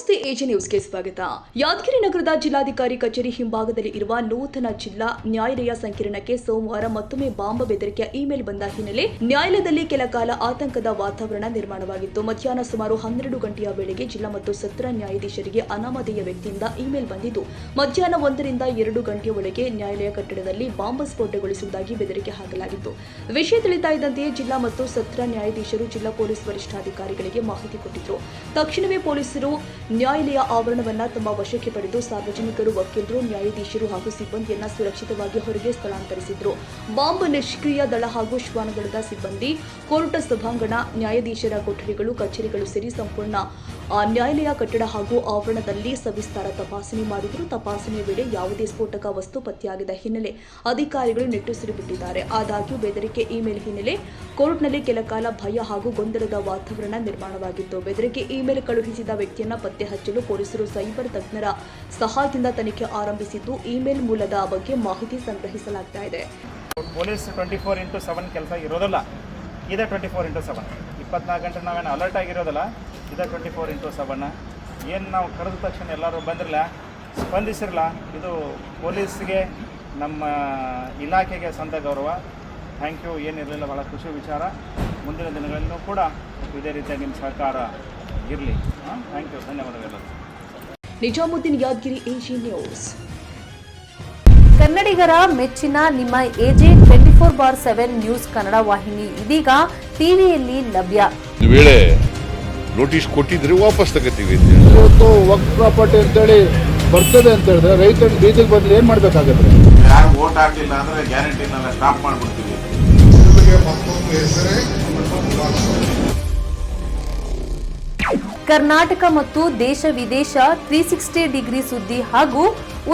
ನಮಸ್ತೆ ಎಜೆ ನ್ಯೂಸ್ಗೆ ಸ್ವಾಗತ. ಯಾದಗಿರಿ ನಗರದ ಜಿಲ್ಲಾಧಿಕಾರಿ ಕಚೇರಿ ಹಿಂಭಾಗದಲ್ಲಿ ಇರುವ ನೂತನ ಜಿಲ್ಲಾ ನ್ಯಾಯಾಲಯ ಸಂಕೀರ್ಣಕ್ಕೆ ಸೋಮವಾರ ಮತ್ತೊಮ್ಮೆ ಬಾಂಬ್ ಬೆದರಿಕೆಯ ಇಮೇಲ್ ಬಂದ ಹಿನ್ನೆಲೆ ನ್ಯಾಯಾಲಯದಲ್ಲಿ ಕೆಲ ಕಾಲ ಆತಂಕದ ವಾತಾವರಣ ನಿರ್ಮಾಣವಾಗಿತ್ತು. ಮಧ್ಯಾಹ್ನ ಸುಮಾರು 12 ಗಂಟೆಯ ವೇಳೆಗೆ ಜಿಲ್ಲಾ ಮತ್ತು ಸತ್ರ ನ್ಯಾಯಾಧೀಶರಿಗೆ ಅನಾಮಧೇಯ ವ್ಯಕ್ತಿಯಿಂದ ಇಮೇಲ್ ಬಂದಿದ್ದು, ಮಧ್ಯಾಹ್ನ 1 ರಿಂದ 2 ಗಂಟೆಯ ಒಳಗೆ ನ್ಯಾಯಾಲಯ ಕಟ್ಟಡದಲ್ಲಿ ಬಾಂಬ್ ಸ್ಫೋಟಗೊಳಿಸುವುದಾಗಿ ಬೆದರಿಕೆ ಹಾಕಲಾಗಿತ್ತು. ವಿಷಯ ತಿಳಿತಾ ಇದ್ದಂತೆಯೇ ಜಿಲ್ಲಾ ಮತ್ತು ಸತ್ರ ನ್ಯಾಯಾಧೀಶರು ಜಿಲ್ಲಾ ಪೊಲೀಸ್ ವರಿಷ್ಠಾಧಿಕಾರಿಗಳಿಗೆ ಮಾಹಿತಿ ಕೊಟ್ಟಿದ್ರು. ತಕ್ಷಣವೇ ಪೊಲೀಸರು ನ್ಯಾಯಾಲಯ ಆವರಣವನ್ನ ತಮ್ಮ ವಶಕ್ಕೆ ಪಡೆದು ಸಾರ್ವಜನಿಕರು, ವಕೀಲರು, ನ್ಯಾಯಾಧೀಶರು ಹಾಗೂ ಸಿಬ್ಬಂದಿಯನ್ನ ಸುರಕ್ಷಿತವಾಗಿ ಹೊರಗೆ ಸ್ಥಳಾಂತರಿಸಿದ್ರು. ಬಾಂಬ್ ನಿಷ್ಕ್ರಿಯ ದಳ ಹಾಗೂ ಶ್ವಾನದಳದ ಸಿಬ್ಬಂದಿ, ಕೋರ್ಟ್ ಸಭಾಂಗಣ, ನ್ಯಾಯಾಧೀಶರ ಕೊಠಡಿಗಳು, ಕಚೇರಿಗಳು ಸೇರಿ ಸಂಪೂರ್ಣ ನ್ಯಾಯಾಲಯ ಕಟ್ಟಡ ಹಾಗೂ ಆವರಣದಲ್ಲಿ ಸವಿಸ್ತಾರ ತಪಾಸಣೆ ಮಾಡಿದ್ರು. ತಪಾಸಣೆಯ ವೇಳೆ ಯಾವುದೇ ಸ್ಫೋಟಕ ವಸ್ತು ಪತ್ತೆಯಾಗದ ಹಿನ್ನೆಲೆ ಅಧಿಕಾರಿಗಳು ನಿಟ್ಟುಸಿರು ಬಿಟ್ಟಿದ್ದಾರೆ. ಆದಾಗ್ಯೂ ಬೆದರಿಕೆ ಇಮೇಲ್ ಹಿನ್ನೆಲೆ ಕೋರ್ಟ್ನಲ್ಲಿ ಕೆಲ ಕಾಲ ಭಯ ಹಾಗೂ ಗೊಂದಲದ ವಾತಾವರಣ ನಿರ್ಮಾಣವಾಗಿತ್ತು. ಬೆದರಿಕೆ ಇಮೇಲ್ ಕಳುಹಿಸಿದ ವ್ಯಕ್ತಿಯನ್ನ ಪತ್ತೆ ಹಚ್ಚಲು ಪೊಲೀಸರು ಸೈಬರ್ ತಜ್ಞರ ಸಹಾಯದಿಂದ ತನಿಖೆ ಆರಂಭಿಸಿದ್ದು, ಇಮೇಲ್ ಮೂಲದ ಬಗ್ಗೆ ಮಾಹಿತಿ ಸಂಗ್ರಹಿಸಲಾಗ್ತಾ ಇದೆ. ಪೊಲೀಸ್ 24/7 ಕೆಲಸ ಇರೋದಿಲ್ಲ, ಇದೆ 24/7. 24 ಗಂಟೆ ನಾವೇನು ಅಲರ್ಟ್ ಆಗಿರೋದಿಲ್ಲ, ಇದೆ 24/7. ಏನು ನಾವು ಕರೆದ ತಕ್ಷಣ ಎಲ್ಲರೂ ಬಂದಿರಲ್ಲ, ಸ್ಪಂದಿಸಿರಲ್ಲ, ಇದು ಪೊಲೀಸ್ಗೆ ನಮ್ಮ ಇಲಾಖೆಗೆ ಸಂತ ಗೌರವ. Thank you. ಏನಿರಲಿಲ್ಲ, ಭಾಳ ಖುಷಿ ವಿಚಾರ. ಮುಂದಿನ ದಿನಗಳಲ್ಲೂ ಕೂಡ ಇದೇ ರೀತಿಯಾಗಿ ನಿಮ್ಮ ಸಹಕಾರ ಇರಲಿ. ಥ್ಯಾಂಕ್ ಯು, ಧನ್ಯವಾದಗಳು. Nizamuddin, Yadgiri, AJ news. ಕನ್ನಡಿಗರ ಮೆಚ್ಚಿನ ನಿಮ್ಮ ಎಜೆ 24/7 ನ್ಯೂಸ್ ಕನ್ನಡ ವಾಹಿನಿ ಇದೀಗ ಟಿವಿಯಲ್ಲಿ ಲಭ್ಯ. ವೇಳೆ ನೋಟಿಸ್ ಕೊಟ್ಟಿದ್ರೆ ವಾಪಸ್ ತಗೋತೀವಿ. ಇವತ್ತು ವಕ್ಫ್ ಪ್ರಾಪರ್ಟಿ ಅಂತೇಳಿ ಬರ್ತದೆ ಅಂತ ಹೇಳಿದ್ರೆ ರೈತರ ಬೀದಿಗೆ ಬಂದು ಏನ್ ಮಾಡ್ಬೇಕಾಗತ್ತೆ? ಯಾರು ವೋಟ್ ಹಾಕಲಿಲ್ಲ ಅಂದ್ರೆ ಗ್ಯಾರಂಟಿನೆಲ್ಲ ಸ್ಟಾಪ್ ಮಾಡ್ಬಿಡ್ತೀವಿ. ಕರ್ನಾಟಕ ಮತ್ತು ದೇಶ ವಿದೇಶ 360 ಡಿಗ್ರಿ ಸುದ್ದಿ ಹಾಗೂ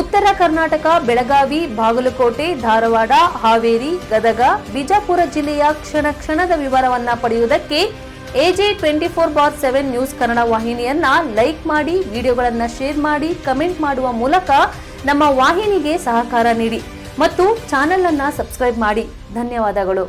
ಉತ್ತರ ಕರ್ನಾಟಕ, ಬೆಳಗಾವಿ, ಬಾಗಲಕೋಟೆ, ಧಾರವಾಡ, ಹಾವೇರಿ, ಗದಗ, ಬಿಜಾಪುರ ಜಿಲ್ಲೆಯ ಕ್ಷಣ ಕ್ಷಣದ ವಿವರವನ್ನ ಪಡೆಯುವುದಕ್ಕೆ ಎಜೆ 24/7 ನ್ಯೂಸ್ ಕನ್ನಡ ವಾಹಿನಿಯನ್ನ ಲೈಕ್ ಮಾಡಿ, ವಿಡಿಯೋಗಳನ್ನ ಶೇರ್ ಮಾಡಿ, ಕಮೆಂಟ್ ಮಾಡುವ ಮೂಲಕ ನಮ್ಮ ವಾಹಿನಿಗೆ ಸಹಕಾರ ನೀಡಿ ಮತ್ತು ಚಾನೆಲ್ ಅನ್ನ ಸಬ್ಸ್ಕ್ರೈಬ್ ಮಾಡಿ. ಧನ್ಯವಾದಗಳು.